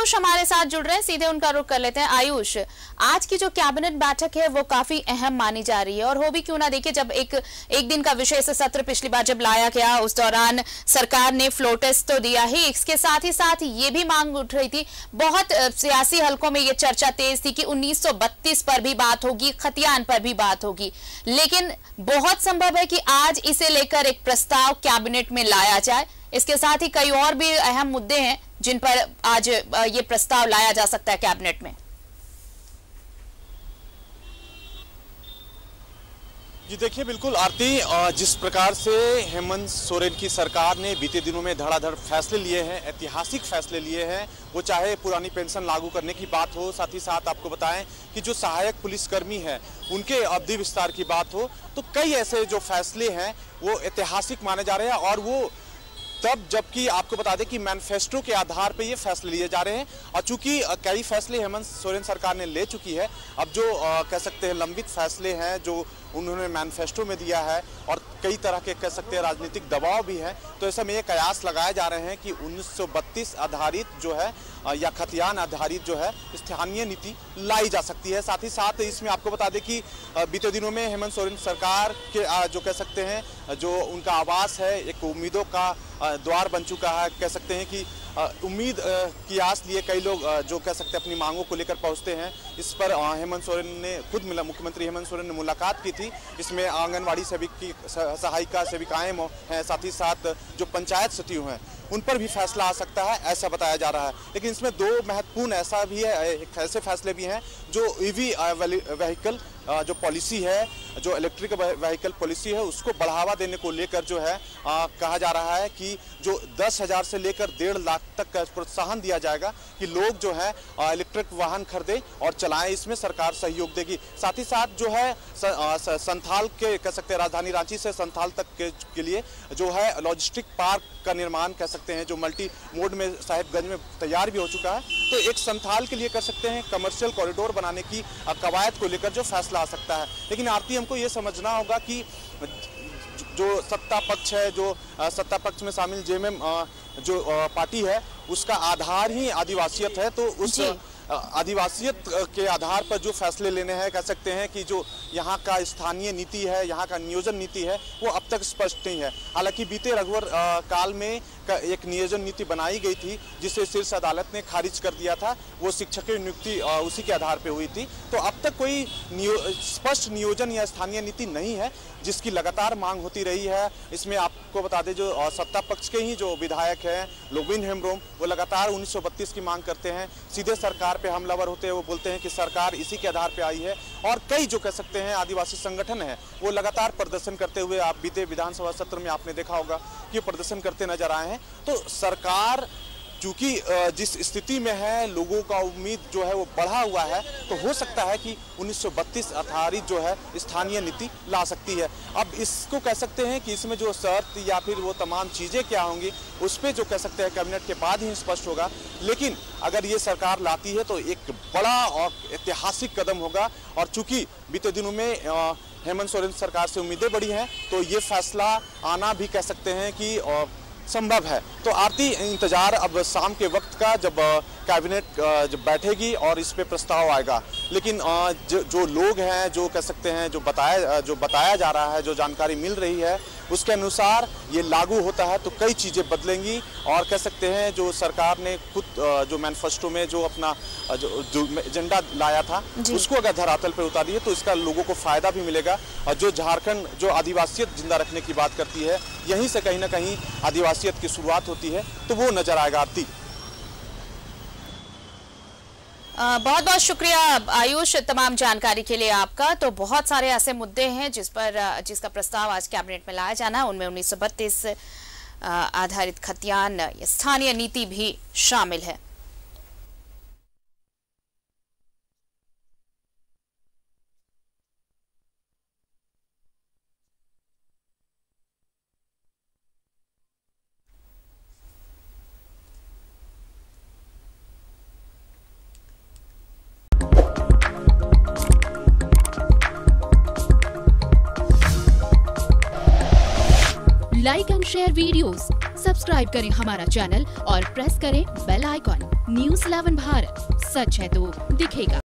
आयुष हमारे साथ जुड़ रहे हैं, सीधे उनका रुख कर लेते हैं। आयुष, आज की जो कैबिनेट बैठक है वो काफी अहम मानी जा रही है, और हो भी क्यों ना, देखिए जब एक दिन का विशेष सत्र पिछली बार जब लाया गया उस दौरान सरकार ने फ्लो टेस्ट तो दिया ही, इसके साथ ये भी मांग उठ रही थी, बहुत सियासी हलकों में ये चर्चा तेज थी कि 1932 पर भी बात होगी, खतियान पर भी बात होगी, लेकिन बहुत संभव है कि आज इसे लेकर एक प्रस्ताव कैबिनेट में लाया जाए। इसके साथ ही कई और भी अहम मुद्दे हैं जिन पर आज ये प्रस्ताव लाया जा सकता है कैबिनेट में। जी देखिए, बिल्कुल आरती, जिस प्रकार से हेमंत सोरेन की सरकार ने बीते दिनों में धड़ाधड़ फैसले लिए हैं, ऐतिहासिक फैसले लिए हैं, वो चाहे पुरानी पेंशन लागू करने की बात हो, साथ ही साथ आपको बताएं कि जो सहायक पुलिसकर्मी हैं उनके अवधि विस्तार की बात हो, तो कई ऐसे जो फैसले हैं वो ऐतिहासिक माने जा रहे हैं। और वो तब जबकि आपको बता दें कि मैनिफेस्टो के आधार पर ये फैसले लिए जा रहे हैं, और चूंकि कई फैसले हेमंत सोरेन सरकार ने ले चुकी है, अब जो कह सकते हैं लंबित फैसले हैं जो उन्होंने मैनिफेस्टो में दिया है, और कई तरह के कह सकते हैं राजनीतिक दबाव भी है, तो ऐसे में ये कयास लगाए जा रहे हैं कि 1932 आधारित जो है या खतियान आधारित जो है स्थानीय नीति लाई जा सकती है। साथ ही साथ इसमें आपको बता दें कि बीते दिनों में हेमंत सोरेन सरकार के जो कह सकते हैं जो उनका आवास है एक उम्मीदों का द्वार बन चुका है। कह सकते हैं कि उम्मीद की आस लिए कई लोग जो कह सकते हैं अपनी मांगों को लेकर पहुंचते हैं। इस पर हेमंत सोरेन ने खुद मुख्यमंत्री हेमंत सोरेन ने मुलाकात की थी। इसमें आंगनवाड़ी सेविकी सहायिका सेविकाएं हैं, साथ ही साथ जो पंचायत सचिव हैं उन पर भी फैसला आ सकता है, ऐसा बताया जा रहा है। लेकिन इसमें दो महत्वपूर्ण ऐसा भी है, ऐसे फैसले भी हैं जो ईवी व्हीकल जो पॉलिसी है, जो इलेक्ट्रिक व्हीकल पॉलिसी है, उसको बढ़ावा देने को लेकर जो है कहा जा रहा है कि जो 10,000 से लेकर 1.5 लाख तक का प्रोत्साहन दिया जाएगा कि लोग जो है इलेक्ट्रिक वाहन खरीदें और चलाएं, इसमें सरकार सहयोग देगी। साथ ही साथ जो है संथाल के कह सकते हैं राजधानी रांची से संथाल तक के लिए जो है लॉजिस्टिक पार्क का निर्माण कह सकते हैं जो मल्टी मोड में साहिबगंज में तैयार भी हो चुका है, तो एक संथाल के लिए कर सकते हैं कमर्शियल कॉरिडोर बनाने की कवायद को लेकर जो फैसला आ सकता है। लेकिन आरती हमको ये समझना होगा कि जो सत्ता पक्ष है, जो सत्ता पक्ष में शामिल जेएमएम जो पार्टी है उसका आधार ही आदिवासियत है, तो उस आदिवासियत के आधार पर जो फैसले लेने हैं, कह सकते हैं कि जो यहाँ का स्थानीय नीति है, यहाँ का नियोजन नीति है, वो अब तक स्पष्ट नहीं है। हालांकि बीते रघुवर काल में एक नियोजन नीति बनाई गई थी जिसे शीर्ष अदालत ने खारिज कर दिया था, वो शिक्षकों की नियुक्ति उसी के आधार पर हुई थी। तो अब तक कोई स्पष्ट नियोजन या स्थानीय नीति नहीं है, जिसकी लगातार मांग होती रही है। इसमें आपको बता दें जो सत्ता पक्ष के ही जो विधायक हैं लोबिन हेम्ब्रोम, वो लगातार 1932 की मांग करते हैं, सीधे सरकार पे हमलावर होते हैं। वो बोलते हैं कि सरकार इसी के आधार पे आई है, और कई जो कह सकते हैं आदिवासी संगठन है वो लगातार प्रदर्शन करते हुए, आप बीते विधानसभा सत्र में आपने देखा होगा कि प्रदर्शन करते नजर आए हैं। तो सरकार चूंकि जिस स्थिति में है, लोगों का उम्मीद जो है वो बढ़ा हुआ है, तो हो सकता है कि 1932 आधारित जो है स्थानीय नीति ला सकती है। अब इसको कह सकते हैं कि इसमें जो शर्त या फिर वो तमाम चीज़ें क्या होंगी उस पर जो कह सकते हैं कैबिनेट के बाद ही स्पष्ट होगा। लेकिन अगर ये सरकार लाती है तो एक बड़ा और ऐतिहासिक कदम होगा, और चूंकि बीते दिनों में हेमंत सोरेन सरकार से उम्मीदें बढ़ी हैं, तो ये फैसला आना भी कह सकते हैं कि संभव है। तो आरती, इंतजार अब शाम के वक्त का, जब कैबिनेट जब बैठेगी और इस पे प्रस्ताव आएगा। लेकिन जो लोग हैं, जो कह सकते हैं जो बताया जा रहा है, जो जानकारी मिल रही है उसके अनुसार ये लागू होता है तो कई चीज़ें बदलेंगी, और कह सकते हैं जो सरकार ने खुद जो मैनिफेस्टो में जो अपना जो एजेंडा लाया था उसको अगर धरातल पर उतारी है तो इसका लोगों को फायदा भी मिलेगा। और जो झारखंड जो आदिवासियत जिंदा रखने की बात करती है, यहीं से कहीं ना कहीं आदिवासियत की शुरुआत होती है, तो वो नजर आएगा। आरती, बहुत बहुत शुक्रिया आयुष तमाम जानकारी के लिए आपका। तो बहुत सारे ऐसे मुद्दे हैं जिसका प्रस्ताव आज कैबिनेट में लाया जाना, उनमें 1932 आधारित खतियान स्थानीय नीति भी शामिल है। Like and share videos, subscribe करें हमारा चैनल और प्रेस करें बेल आइकॉन। न्यूज़ 11 भारत, सच है तो दिखेगा।